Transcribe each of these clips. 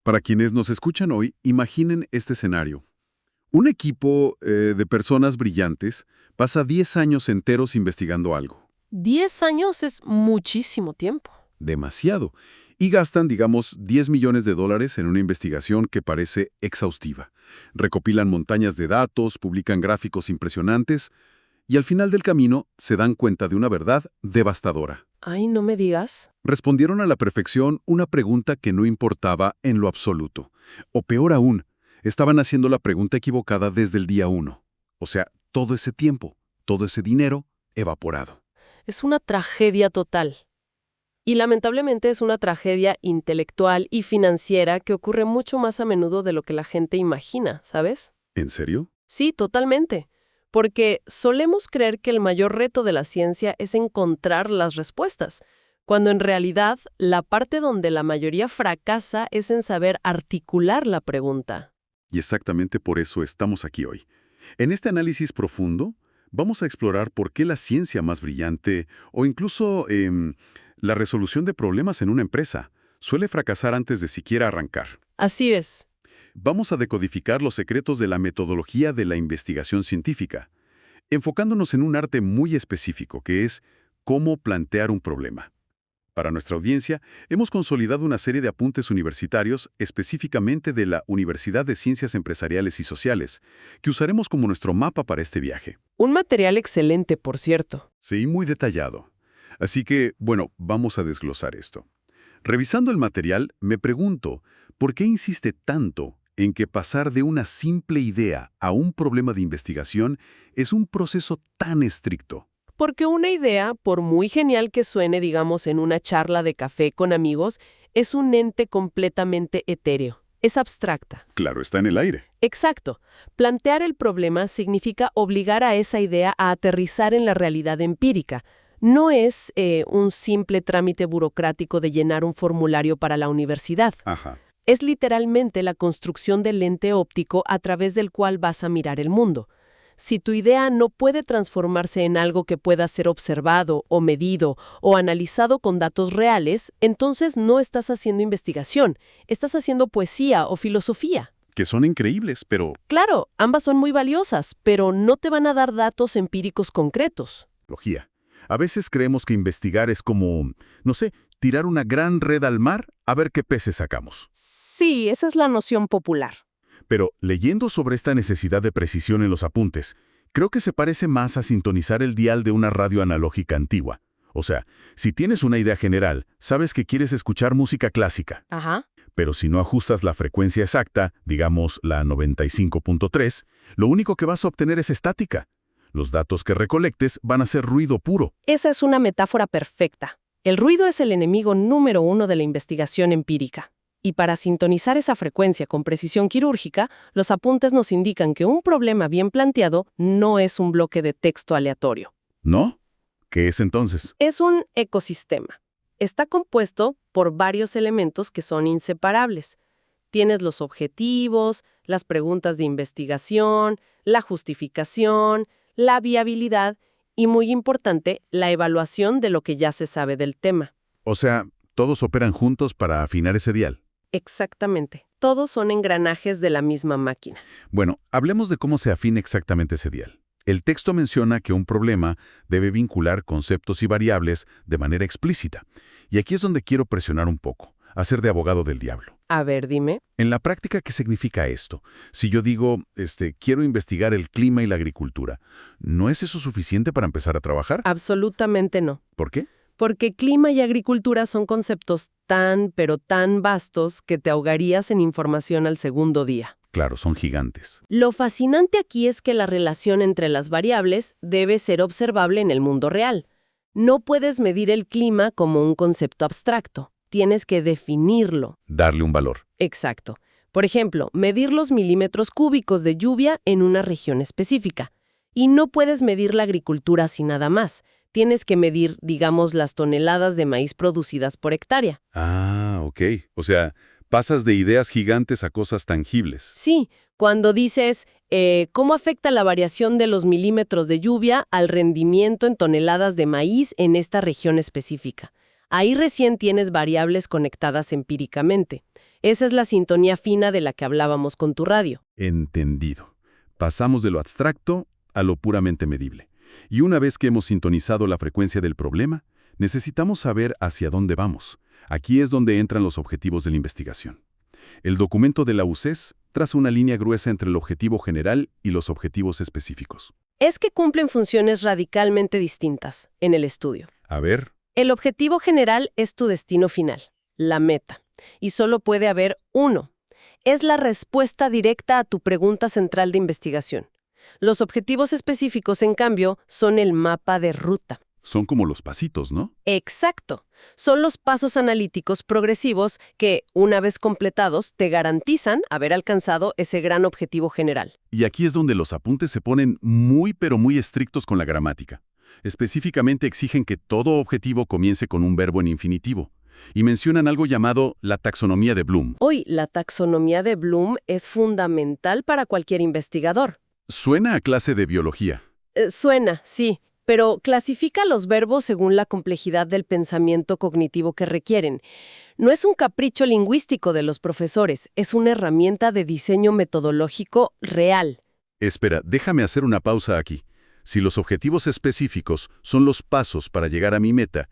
Para quienes nos escuchan hoy, imaginen este escenario. Un equipo de personas brillantes pasa 10 años enteros investigando algo. 10 años es muchísimo tiempo. Demasiado. Y gastan, digamos, $10 millones en una investigación que parece exhaustiva. Recopilan montañas de datos, publican gráficos impresionantes y al final del camino se dan cuenta de una verdad devastadora. Ay, no me digas. Respondieron a la perfección una pregunta que no importaba en lo absoluto. O peor aún, estaban haciendo la pregunta equivocada desde el día 1. O sea, todo ese tiempo, todo ese dinero, evaporado. Es una tragedia total. Y lamentablemente es una tragedia intelectual y financiera que ocurre mucho más a menudo de lo que la gente imagina, ¿sabes? ¿En serio? Sí, totalmente. Porque solemos creer que el mayor reto de la ciencia es encontrar las respuestas, cuando en realidad la parte donde la mayoría fracasa es en saber articular la pregunta. Y exactamente por eso estamos aquí hoy. En este análisis profundo, vamos a explorar por qué la ciencia más brillante, o incluso la resolución de problemas en una empresa, suele fracasar antes de siquiera arrancar. Así es. Vamos a decodificar los secretos de la metodología de la investigación científica, enfocándonos en un arte muy específico, que es cómo plantear un problema. Para nuestra audiencia, hemos consolidado una serie de apuntes universitarios, específicamente de la Universidad de Ciencias Empresariales y Sociales, que usaremos como nuestro mapa para este viaje. Un material excelente, por cierto. Sí, muy detallado. Así que, bueno, vamos a desglosar esto. Revisando el material, me pregunto, ¿por qué insiste tanto en que pasar de una simple idea a un problema de investigación es un proceso tan estricto? Porque una idea, por muy genial que suene, digamos, en una charla de café con amigos, es un ente completamente etéreo. Es abstracta. Claro, está en el aire. Exacto. Plantear el problema significa obligar a esa idea a aterrizar en la realidad empírica. No es un simple trámite burocrático de llenar un formulario para la universidad. Ajá. Es literalmente la construcción del lente óptico a través del cual vas a mirar el mundo. Si tu idea no puede transformarse en algo que pueda ser observado o medido o analizado con datos reales, entonces no estás haciendo investigación, estás haciendo poesía o filosofía. Que son increíbles, pero... Claro, ambas son muy valiosas, pero no te van a dar datos empíricos concretos. Logía. A veces creemos que investigar es como, no sé, tirar una gran red al mar a ver qué peces sacamos. Sí, esa es la noción popular. Pero leyendo sobre esta necesidad de precisión en los apuntes, creo que se parece más a sintonizar el dial de una radio analógica antigua. O sea, si tienes una idea general, sabes que quieres escuchar música clásica. Ajá. Pero si no ajustas la frecuencia exacta, digamos la 95.3, lo único que vas a obtener es estática. Los datos que recolectes van a ser ruido puro. Esa es una metáfora perfecta. El ruido es el enemigo número 1 de la investigación empírica. Y para sintonizar esa frecuencia con precisión quirúrgica, los apuntes nos indican que un problema bien planteado no es un bloque de texto aleatorio. ¿No? ¿Qué es entonces? Es un ecosistema. Está compuesto por varios elementos que son inseparables. Tienes los objetivos, las preguntas de investigación, la justificación, la viabilidad y, muy importante, la evaluación de lo que ya se sabe del tema. O sea, todos operan juntos para afinar ese dial. Exactamente. Todos son engranajes de la misma máquina. Bueno, hablemos de cómo se afina exactamente ese dial. El texto menciona que un problema debe vincular conceptos y variables de manera explícita. Y aquí es donde quiero presionar un poco, hacer de abogado del diablo. A ver, dime. En la práctica, ¿qué significa esto? Si yo digo, quiero investigar el clima y la agricultura, ¿no es eso suficiente para empezar a trabajar? Absolutamente no. ¿Por qué? Porque clima y agricultura son conceptos tan, pero tan vastos que te ahogarías en información al segundo día. Claro, son gigantes. Lo fascinante aquí es que la relación entre las variables debe ser observable en el mundo real. No puedes medir el clima como un concepto abstracto. Tienes que definirlo. Darle un valor. Exacto. Por ejemplo, medir los milímetros cúbicos de lluvia en una región específica. Y no puedes medir la agricultura así nada más. Tienes que medir, digamos, las toneladas de maíz producidas por hectárea. Ah, ok. O sea, pasas de ideas gigantes a cosas tangibles. Sí, cuando dices, ¿cómo afecta la variación de los milímetros de lluvia al rendimiento en toneladas de maíz en esta región específica? Ahí recién tienes variables conectadas empíricamente. Esa es la sintonía fina de la que hablábamos con tu radio. Entendido. Pasamos de lo abstracto a lo puramente medible. Y una vez que hemos sintonizado la frecuencia del problema, necesitamos saber hacia dónde vamos. Aquí es donde entran los objetivos de la investigación. El documento de la UCES traza una línea gruesa entre el objetivo general y los objetivos específicos. Es que cumplen funciones radicalmente distintas en el estudio. A ver, El objetivo general es tu destino final, la meta, y solo puede haber uno. Es la respuesta directa a tu pregunta central de investigación. Los objetivos específicos, en cambio, son el mapa de ruta. son como los pasitos, ¿no? Exacto. Son los pasos analíticos progresivos que, una vez completados, te garantizan haber alcanzado ese gran objetivo general. Y aquí es donde los apuntes se ponen muy pero muy estrictos con la gramática. Específicamente exigen que todo objetivo comience con un verbo en infinitivo. Y mencionan algo llamado la taxonomía de Bloom. Hoy, la taxonomía de Bloom es fundamental para cualquier investigador. Suena a clase de biología. Suena, sí, pero clasifica los verbos según la complejidad del pensamiento cognitivo que requieren. No es un capricho lingüístico de los profesores, es una herramienta de diseño metodológico real. Espera, déjame hacer una pausa aquí. Si los objetivos específicos son los pasos para llegar a mi meta,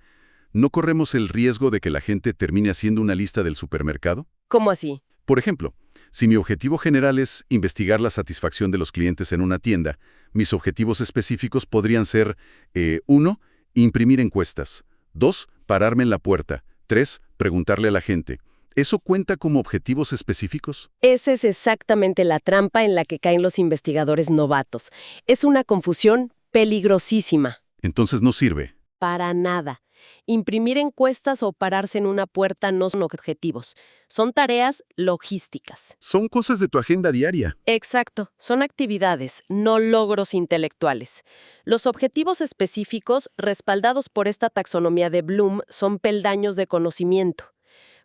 ¿no corremos el riesgo de que la gente termine haciendo una lista del supermercado? ¿Cómo así? Por ejemplo, si mi objetivo general es investigar la satisfacción de los clientes en una tienda, mis objetivos específicos podrían ser 1. Imprimir encuestas. 2. Pararme en la puerta. 3. Preguntarle a la gente. ¿Eso cuenta como objetivos específicos? Esa es exactamente la trampa en la que caen los investigadores novatos. Es una confusión peligrosísima. Entonces no sirve. Para nada. Imprimir encuestas o pararse en una puerta no son objetivos. Son tareas logísticas. Son cosas de tu agenda diaria. Exacto. Son actividades, no logros intelectuales. Los objetivos específicos, respaldados por esta taxonomía de Bloom, son peldaños de conocimiento.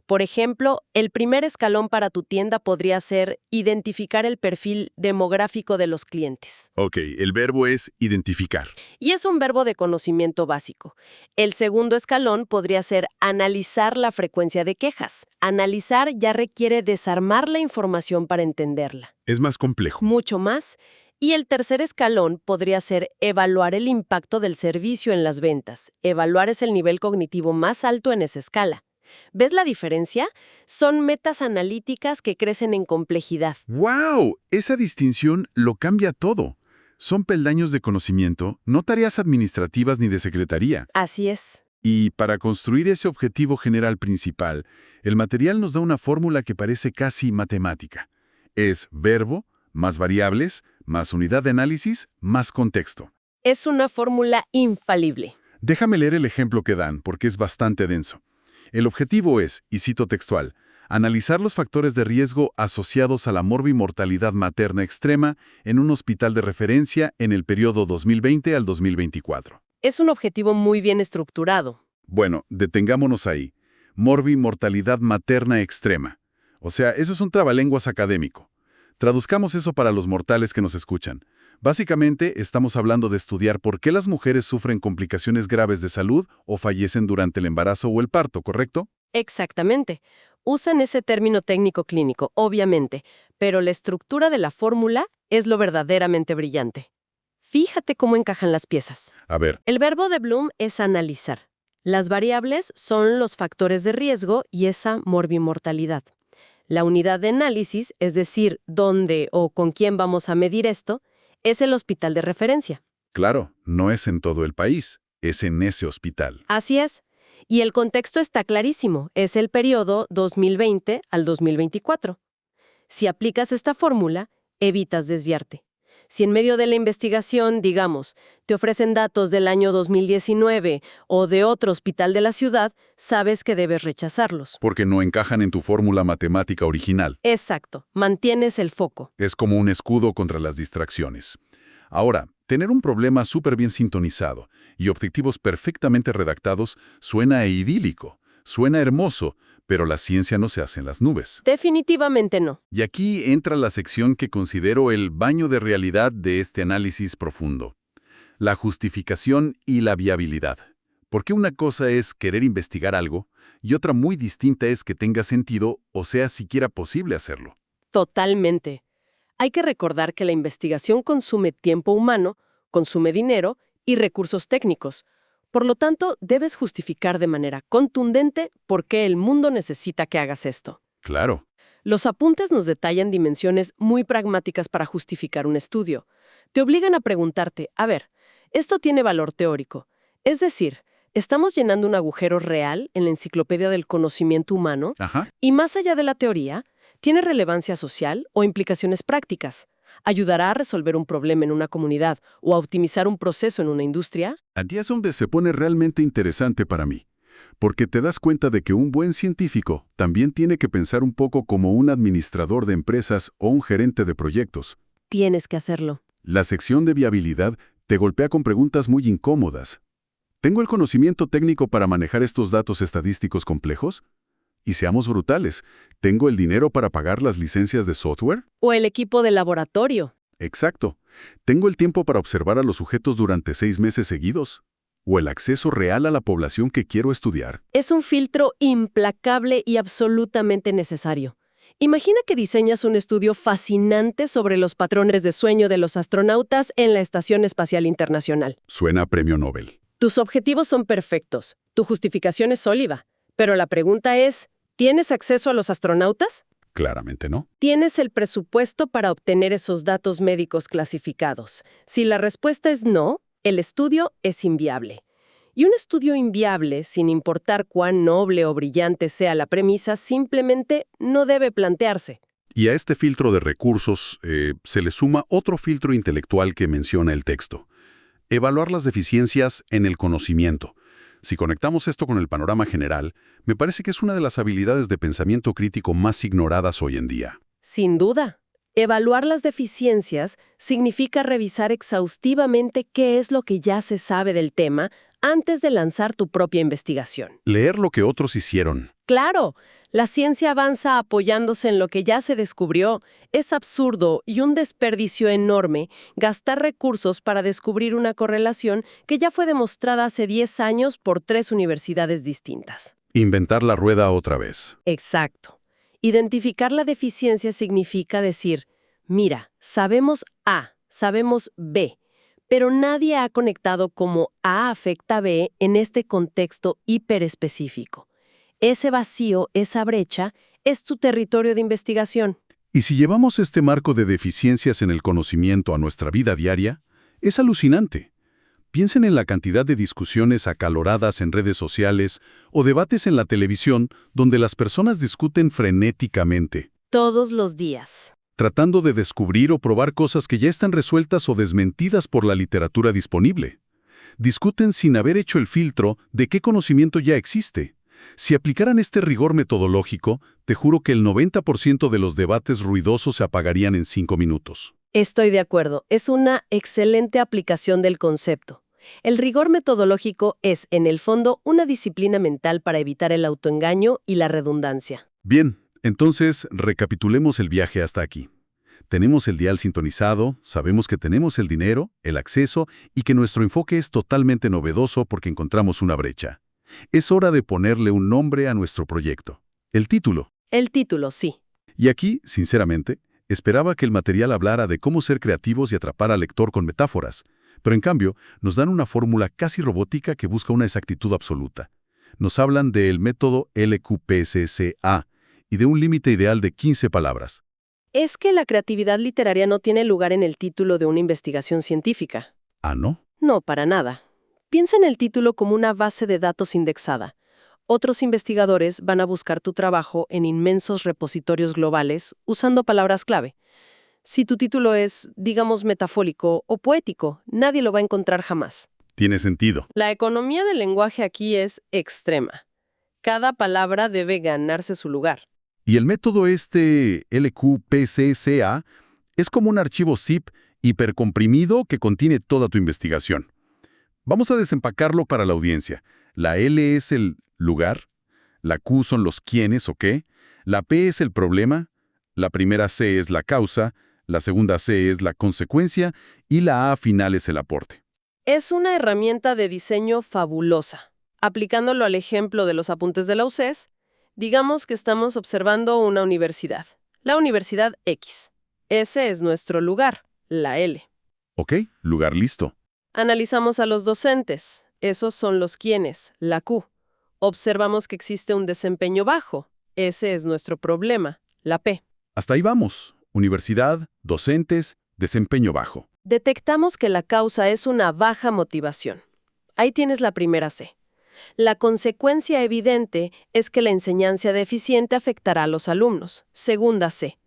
Por ejemplo, el primer escalón para tu tienda podría ser identificar el perfil demográfico de los clientes. Ok, el verbo es identificar. Y es un verbo de conocimiento básico. El segundo escalón podría ser analizar la frecuencia de quejas. Analizar ya requiere desarmar la información para entenderla. Es más complejo. Mucho más. Y el tercer escalón podría ser evaluar el impacto del servicio en las ventas. Evaluar es el nivel cognitivo más alto en esa escala. ¿Ves la diferencia? Son metas analíticas que crecen en complejidad. ¡Wow! Esa distinción lo cambia todo. Son peldaños de conocimiento, no tareas administrativas ni de secretaría. Así es. Y para construir ese objetivo general principal, el material nos da una fórmula que parece casi matemática. Es verbo, más variables, más unidad de análisis, más contexto. Es una fórmula infalible. Déjame leer el ejemplo que dan, porque es bastante denso. El objetivo es, y cito textual, analizar los factores de riesgo asociados a la morbimortalidad materna extrema en un hospital de referencia en el periodo 2020 al 2024. Es un objetivo muy bien estructurado. Bueno, detengámonos ahí. Morbimortalidad materna extrema. O sea, eso es un trabalenguas académico. Traduzcamos eso para los mortales que nos escuchan. Básicamente, estamos hablando de estudiar por qué las mujeres sufren complicaciones graves de salud o fallecen durante el embarazo o el parto, ¿correcto? Exactamente. Usan ese término técnico clínico, obviamente, pero la estructura de la fórmula es lo verdaderamente brillante. Fíjate cómo encajan las piezas. A ver, El verbo de Bloom es analizar. Las variables son los factores de riesgo y esa morbimortalidad. La unidad de análisis, es decir, dónde o con quién vamos a medir esto, es el hospital de referencia. claro, no es en todo el país, es en ese hospital. Así es. Y el contexto está clarísimo, es el periodo 2020 al 2024. Si aplicas esta fórmula, evitas desviarte. Si en medio de la investigación, digamos, te ofrecen datos del año 2019 o de otro hospital de la ciudad, sabes que debes rechazarlos. Porque no encajan en tu fórmula matemática original. Exacto, mantienes el foco. Es como un escudo contra las distracciones. Ahora, tener un problema súper bien sintonizado y objetivos perfectamente redactados suena idílico, suena hermoso, pero la ciencia no se hace en las nubes. Definitivamente no. Y aquí entra la sección que considero el baño de realidad de este análisis profundo. La justificación y la viabilidad. Porque una cosa es querer investigar algo y otra muy distinta es que tenga sentido o sea siquiera posible hacerlo. Totalmente. Hay que recordar que la investigación consume tiempo humano, consume dinero y recursos técnicos. Por lo tanto, debes justificar de manera contundente por qué el mundo necesita que hagas esto. Claro. Los apuntes nos detallan dimensiones muy pragmáticas para justificar un estudio. Te obligan a preguntarte, a ver, ¿esto tiene valor teórico? Es decir, ¿estamos llenando un agujero real en la enciclopedia del conocimiento humano? Ajá. Y más allá de la teoría, ¿tiene relevancia social o implicaciones prácticas? ¿Ayudará a resolver un problema en una comunidad o a optimizar un proceso en una industria? Allí es donde se pone realmente interesante para mí, porque te das cuenta de que un buen científico también tiene que pensar un poco como un administrador de empresas o un gerente de proyectos. Tienes que hacerlo. La sección de viabilidad te golpea con preguntas muy incómodas. ¿Tengo el conocimiento técnico para manejar estos datos estadísticos complejos? Y seamos brutales, ¿tengo el dinero para pagar las licencias de software? O el equipo de laboratorio. Exacto. ¿Tengo el tiempo para observar a los sujetos durante 6 meses seguidos? ¿O el acceso real a la población que quiero estudiar? Es un filtro implacable y absolutamente necesario. Imagina que diseñas un estudio fascinante sobre los patrones de sueño de los astronautas en la Estación Espacial Internacional. Suena a premio Nobel. Tus objetivos son perfectos, tu justificación es sólida, pero la pregunta es, ¿tienes acceso a los astronautas? Claramente no. ¿Tienes el presupuesto para obtener esos datos médicos clasificados? Si la respuesta es no, el estudio es inviable. Y un estudio inviable, sin importar cuán noble o brillante sea la premisa, simplemente no debe plantearse. Y a este filtro de recursos se le suma otro filtro intelectual que menciona el texto. Evaluar las deficiencias en el conocimiento. Si conectamos esto con el panorama general, me parece que es una de las habilidades de pensamiento crítico más ignoradas hoy en día. Sin duda. Evaluar las deficiencias significa revisar exhaustivamente qué es lo que ya se sabe del tema antes de lanzar tu propia investigación. Leer lo que otros hicieron. Claro, la ciencia avanza apoyándose en lo que ya se descubrió. Es absurdo y un desperdicio enorme gastar recursos para descubrir una correlación que ya fue demostrada hace 10 años por 3 universidades distintas. Inventar la rueda otra vez. Exacto. Identificar la deficiencia significa decir, mira, sabemos A, sabemos B, pero nadie ha conectado cómo A afecta a B en este contexto hiperespecífico. Ese vacío, esa brecha, es tu territorio de investigación. Y si llevamos este marco de deficiencias en el conocimiento a nuestra vida diaria, es alucinante. Piensen en la cantidad de discusiones acaloradas en redes sociales o debates en la televisión donde las personas discuten frenéticamente, Todos los días. tratando de descubrir o probar cosas que ya están resueltas o desmentidas por la literatura disponible. Discuten sin haber hecho el filtro de qué conocimiento ya existe. Si aplicaran este rigor metodológico, te juro que el 90% de los debates ruidosos se apagarían en 5 minutos. Estoy de acuerdo, es una excelente aplicación del concepto. El rigor metodológico es, en el fondo, una disciplina mental para evitar el autoengaño y la redundancia. Bien, entonces recapitulemos el viaje hasta aquí. Tenemos el dial sintonizado, sabemos que tenemos el dinero, el acceso y que nuestro enfoque es totalmente novedoso porque encontramos una brecha. Es hora de ponerle un nombre a nuestro proyecto. El título. El título, sí. Y aquí, sinceramente, esperaba que el material hablara de cómo ser creativos y atrapar al lector con metáforas, pero en cambio nos dan una fórmula casi robótica que busca una exactitud absoluta. Nos hablan del método LQPSCA y de un límite ideal de 15 palabras. Es que la creatividad literaria no tiene lugar en el título de una investigación científica. ¿Ah, no? No, para nada. Piensa en el título como una base de datos indexada. Otros investigadores van a buscar tu trabajo en inmensos repositorios globales usando palabras clave. Si tu título es, digamos, metafórico o poético, nadie lo va a encontrar jamás. Tiene sentido. La economía del lenguaje aquí es extrema. Cada palabra debe ganarse su lugar. Y el método LQPSCA es como un archivo zip hipercomprimido que contiene toda tu investigación. Vamos a desempacarlo para la audiencia. La L es el lugar, la Q son los quiénes o qué, la P es el problema, la primera C es la causa, la segunda C es la consecuencia y la A final es el aporte. Es una herramienta de diseño fabulosa. Aplicándolo al ejemplo de los apuntes de la UCES, digamos que estamos observando una universidad, la Universidad X. Ese es nuestro lugar, la L. Ok, lugar listo. Analizamos a los docentes, esos son los quiénes, la Q. Observamos que existe un desempeño bajo, ese es nuestro problema, la P. Hasta ahí vamos. Universidad, docentes, desempeño bajo. Detectamos que la causa es una baja motivación. Ahí tienes la primera C. La consecuencia evidente es que la enseñanza deficiente afectará a los alumnos, segunda C.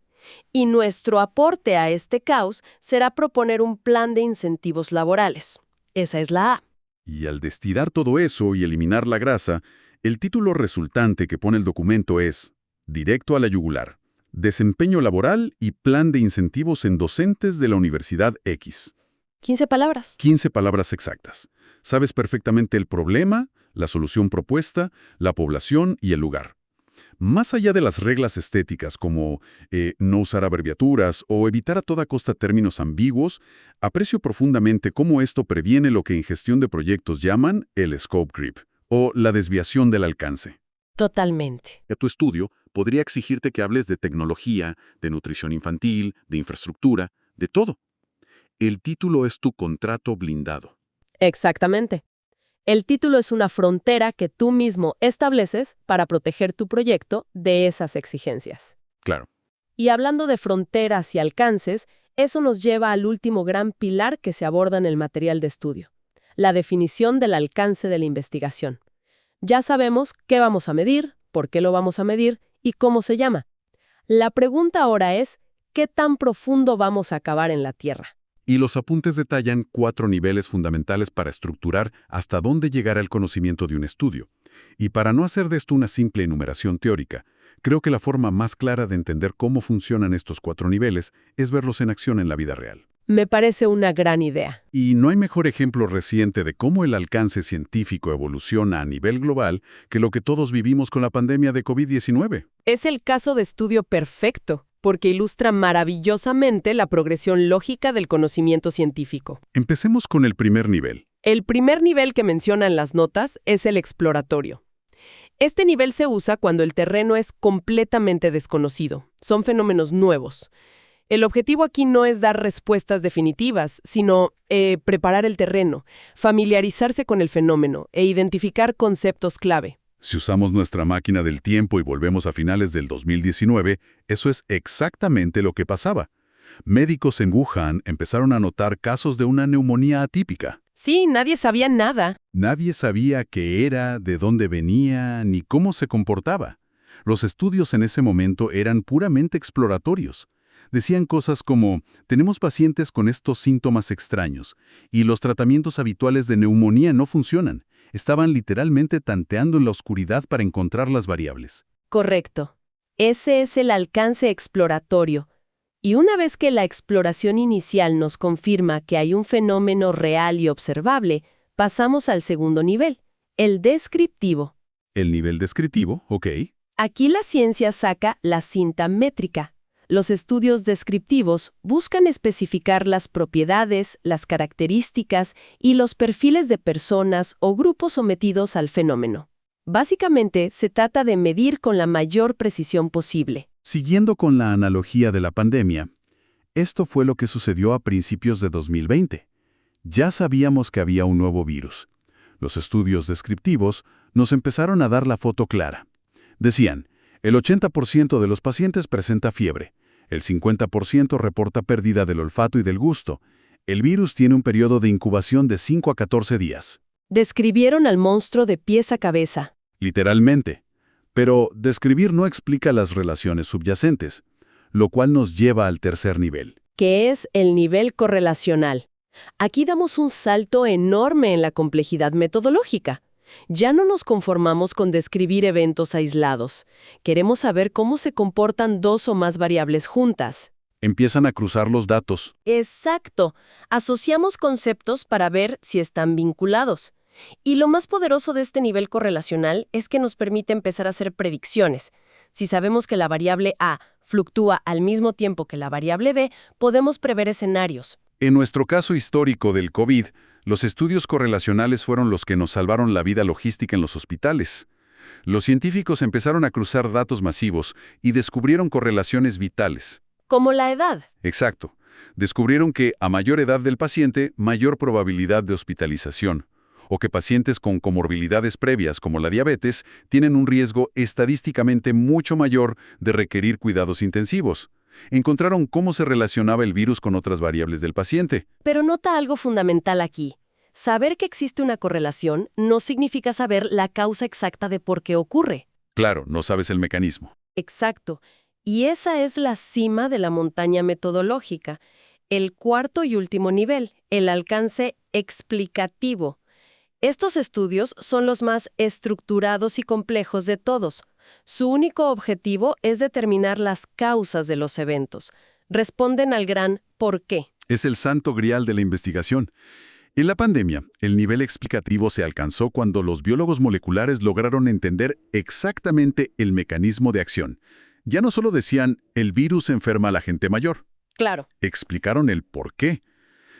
Y nuestro aporte a este caos será proponer un plan de incentivos laborales. Esa es la A. Y al destilar todo eso y eliminar la grasa, el título resultante que pone el documento es Directo a la yugular. Desempeño laboral y plan de incentivos en docentes de la Universidad X. 15 palabras. 15 palabras exactas. Sabes perfectamente el problema, la solución propuesta, la población y el lugar. Más allá de las reglas estéticas como no usar abreviaturas o evitar a toda costa términos ambiguos, aprecio profundamente cómo esto previene lo que en gestión de proyectos llaman el scope creep, o la desviación del alcance. Totalmente. Tu estudio podría exigirte que hables de tecnología, de nutrición infantil, de infraestructura, de todo. El título es tu contrato blindado. Exactamente. El título es una frontera que tú mismo estableces para proteger tu proyecto de esas exigencias. Claro. Y hablando de fronteras y alcances, eso nos lleva al último gran pilar que se aborda en el material de estudio, la definición del alcance de la investigación. Ya sabemos qué vamos a medir, por qué lo vamos a medir y cómo se llama. La pregunta ahora es, ¿qué tan profundo vamos a cavar en la Tierra? Y los apuntes detallan 4 niveles fundamentales para estructurar hasta dónde llegará el conocimiento de un estudio. Y para no hacer de esto una simple enumeración teórica, creo que la forma más clara de entender cómo funcionan estos 4 niveles es verlos en acción en la vida real. Me parece una gran idea. Y no hay mejor ejemplo reciente de cómo el alcance científico evoluciona a nivel global que lo que todos vivimos con la pandemia de COVID-19. Es el caso de estudio perfecto, porque ilustra maravillosamente la progresión lógica del conocimiento científico. Empecemos con el primer nivel. El primer nivel que mencionan las notas es el exploratorio. Este nivel se usa cuando el terreno es completamente desconocido. Son fenómenos nuevos. El objetivo aquí no es dar respuestas definitivas, sino preparar el terreno, familiarizarse con el fenómeno e identificar conceptos clave. Si usamos nuestra máquina del tiempo y volvemos a finales del 2019, eso es exactamente lo que pasaba. Médicos en Wuhan empezaron a notar casos de una neumonía atípica. Sí, nadie sabía nada. Nadie sabía qué era, de dónde venía, ni cómo se comportaba. Los estudios en ese momento eran puramente exploratorios. Decían cosas como, tenemos pacientes con estos síntomas extraños, y los tratamientos habituales de neumonía no funcionan. Estaban literalmente tanteando en la oscuridad para encontrar las variables. Correcto. Ese es el alcance exploratorio. Y una vez que la exploración inicial nos confirma que hay un fenómeno real y observable, pasamos al segundo nivel, el descriptivo. El nivel descriptivo, ok. Aquí la ciencia saca la cinta métrica. Los estudios descriptivos buscan especificar las propiedades, las características y los perfiles de personas o grupos sometidos al fenómeno. Básicamente, se trata de medir con la mayor precisión posible. Siguiendo con la analogía de la pandemia, esto fue lo que sucedió a principios de 2020. Ya sabíamos que había un nuevo virus. Los estudios descriptivos nos empezaron a dar la foto clara. Decían, el 80% de los pacientes presenta fiebre, el 50% reporta pérdida del olfato y del gusto. El virus tiene un periodo de incubación de 5 a 14 días. Describieron al monstruo de pies a cabeza. Literalmente. Pero describir no explica las relaciones subyacentes, lo cual nos lleva al tercer nivel. Que es el nivel correlacional. Aquí damos un salto enorme en la complejidad metodológica. Ya no nos conformamos con describir eventos aislados. Queremos saber cómo se comportan dos o más variables juntas. Empiezan a cruzar los datos. Exacto. Asociamos conceptos para ver si están vinculados. Y lo más poderoso de este nivel correlacional es que nos permite empezar a hacer predicciones. Si sabemos que la variable A fluctúa al mismo tiempo que la variable B, podemos prever escenarios. En nuestro caso histórico del COVID, los estudios correlacionales fueron los que nos salvaron la vida logística en los hospitales. Los científicos empezaron a cruzar datos masivos y descubrieron correlaciones vitales. Como la edad. Exacto. Descubrieron que a mayor edad del paciente, mayor probabilidad de hospitalización, o que pacientes con comorbilidades previas como la diabetes tienen un riesgo estadísticamente mucho mayor de requerir cuidados intensivos. Encontraron cómo se relacionaba el virus con otras variables del paciente. Pero nota algo fundamental aquí. Saber que existe una correlación no significa saber la causa exacta de por qué ocurre. Claro, no sabes el mecanismo. Exacto. Y esa es la cima de la montaña metodológica. El cuarto y último nivel, el alcance explicativo. Estos estudios son los más estructurados y complejos de todos. Su único objetivo es determinar las causas de los eventos. Responden al gran ¿por qué? Es el santo grial de la investigación. En la pandemia, el nivel explicativo se alcanzó cuando los biólogos moleculares lograron entender exactamente el mecanismo de acción. Ya no solo decían, el virus enferma a la gente mayor. Claro. Explicaron el por qué.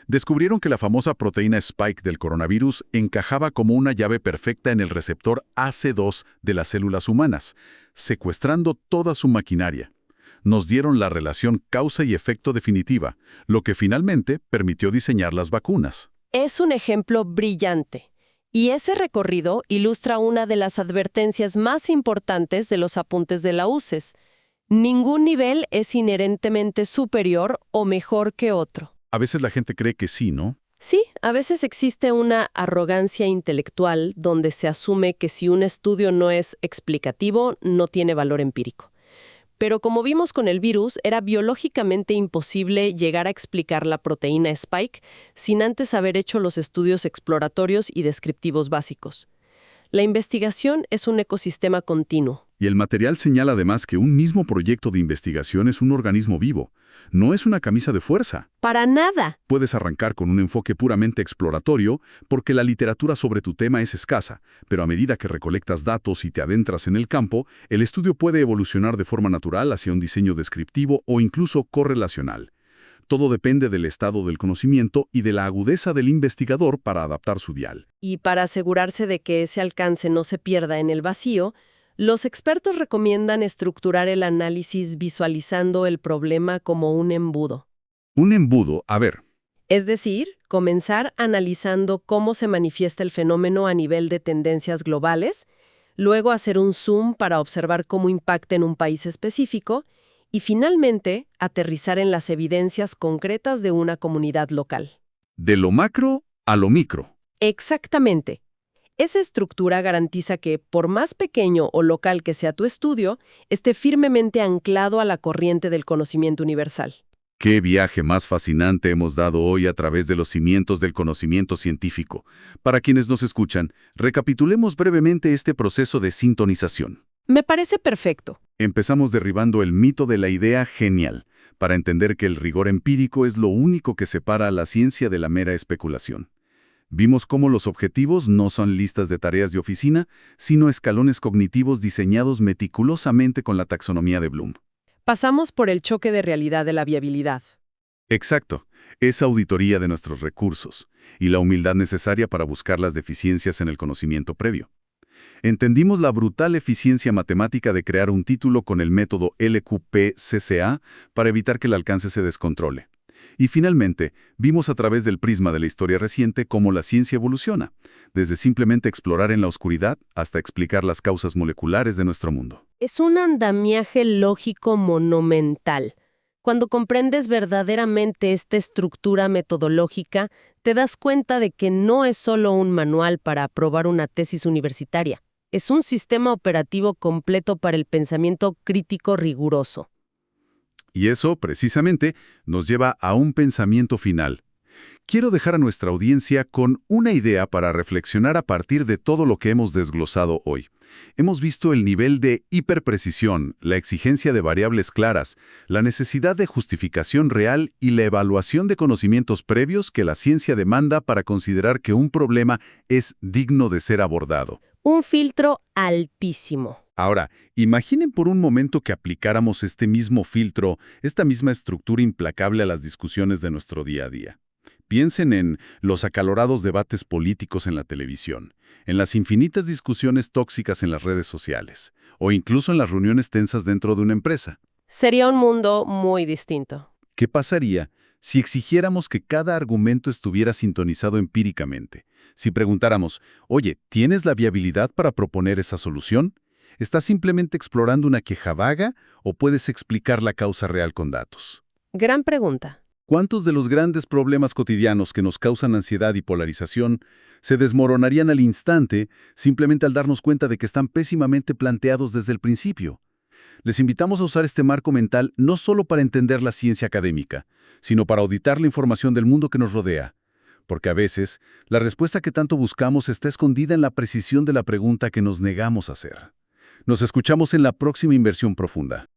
Descubrieron que la famosa proteína Spike del coronavirus encajaba como una llave perfecta en el receptor AC2 de las células humanas, secuestrando toda su maquinaria. Nos dieron la relación causa y efecto definitiva, lo que finalmente permitió diseñar las vacunas. Es un ejemplo brillante. Y ese recorrido ilustra una de las advertencias más importantes de los apuntes de la UCES. Ningún nivel es inherentemente superior o mejor que otro. A veces la gente cree que sí, ¿no? Sí, a veces existe una arrogancia intelectual donde se asume que si un estudio no es explicativo, no tiene valor empírico. Pero como vimos con el virus, era biológicamente imposible llegar a explicar la proteína Spike sin antes haber hecho los estudios exploratorios y descriptivos básicos. La investigación es un ecosistema continuo. Y el material señala además que un mismo proyecto de investigación es un organismo vivo. No es una camisa de fuerza. ¡Para nada! Puedes arrancar con un enfoque puramente exploratorio porque la literatura sobre tu tema es escasa, pero a medida que recolectas datos y te adentras en el campo, el estudio puede evolucionar de forma natural hacia un diseño descriptivo o incluso correlacional. Todo depende del estado del conocimiento y de la agudeza del investigador para adaptar su dial. Y para asegurarse de que ese alcance no se pierda en el vacío, los expertos recomiendan estructurar el análisis visualizando el problema como un embudo. Un embudo, a ver. Es decir, comenzar analizando cómo se manifiesta el fenómeno a nivel de tendencias globales, luego hacer un zoom para observar cómo impacta en un país específico y finalmente aterrizar en las evidencias concretas de una comunidad local. De lo macro a lo micro. Exactamente. Esa estructura garantiza que, por más pequeño o local que sea tu estudio, esté firmemente anclado a la corriente del conocimiento universal. Qué viaje más fascinante hemos dado hoy a través de los cimientos del conocimiento científico. Para quienes nos escuchan, recapitulemos brevemente este proceso de sintonización. Me parece perfecto. Empezamos derribando el mito de la idea genial, para entender que el rigor empírico es lo único que separa a la ciencia de la mera especulación. Vimos cómo los objetivos no son listas de tareas de oficina, sino escalones cognitivos diseñados meticulosamente con la taxonomía de Bloom. Pasamos por el choque de realidad de la viabilidad. Exacto, esa auditoría de nuestros recursos y la humildad necesaria para buscar las deficiencias en el conocimiento previo. Entendimos la brutal eficiencia matemática de crear un título con el método LQP-CCA para evitar que el alcance se descontrole. Y finalmente, vimos a través del prisma de la historia reciente cómo la ciencia evoluciona, desde simplemente explorar en la oscuridad hasta explicar las causas moleculares de nuestro mundo. Es un andamiaje lógico monumental. Cuando comprendes verdaderamente esta estructura metodológica, te das cuenta de que no es solo un manual para aprobar una tesis universitaria. Es un sistema operativo completo para el pensamiento crítico riguroso. Y eso, precisamente, nos lleva a un pensamiento final. Quiero dejar a nuestra audiencia con una idea para reflexionar a partir de todo lo que hemos desglosado hoy. Hemos visto el nivel de hiperprecisión, la exigencia de variables claras, la necesidad de justificación real y la evaluación de conocimientos previos que la ciencia demanda para considerar que un problema es digno de ser abordado. Un filtro altísimo. Ahora, imaginen por un momento que aplicáramos este mismo filtro, esta misma estructura implacable a las discusiones de nuestro día a día. Piensen en los acalorados debates políticos en la televisión, en las infinitas discusiones tóxicas en las redes sociales, o incluso en las reuniones tensas dentro de una empresa. Sería un mundo muy distinto. ¿Qué pasaría si exigiéramos que cada argumento estuviera sintonizado empíricamente? Si preguntáramos, oye, ¿tienes la viabilidad para proponer esa solución? ¿Estás simplemente explorando una queja vaga o puedes explicar la causa real con datos? Gran pregunta. ¿Cuántos de los grandes problemas cotidianos que nos causan ansiedad y polarización se desmoronarían al instante simplemente al darnos cuenta de que están pésimamente planteados desde el principio? Les invitamos a usar este marco mental no solo para entender la ciencia académica, sino para auditar la información del mundo que nos rodea. Porque a veces, la respuesta que tanto buscamos está escondida en la precisión de la pregunta que nos negamos a hacer. Nos escuchamos en la próxima Inversión Profunda.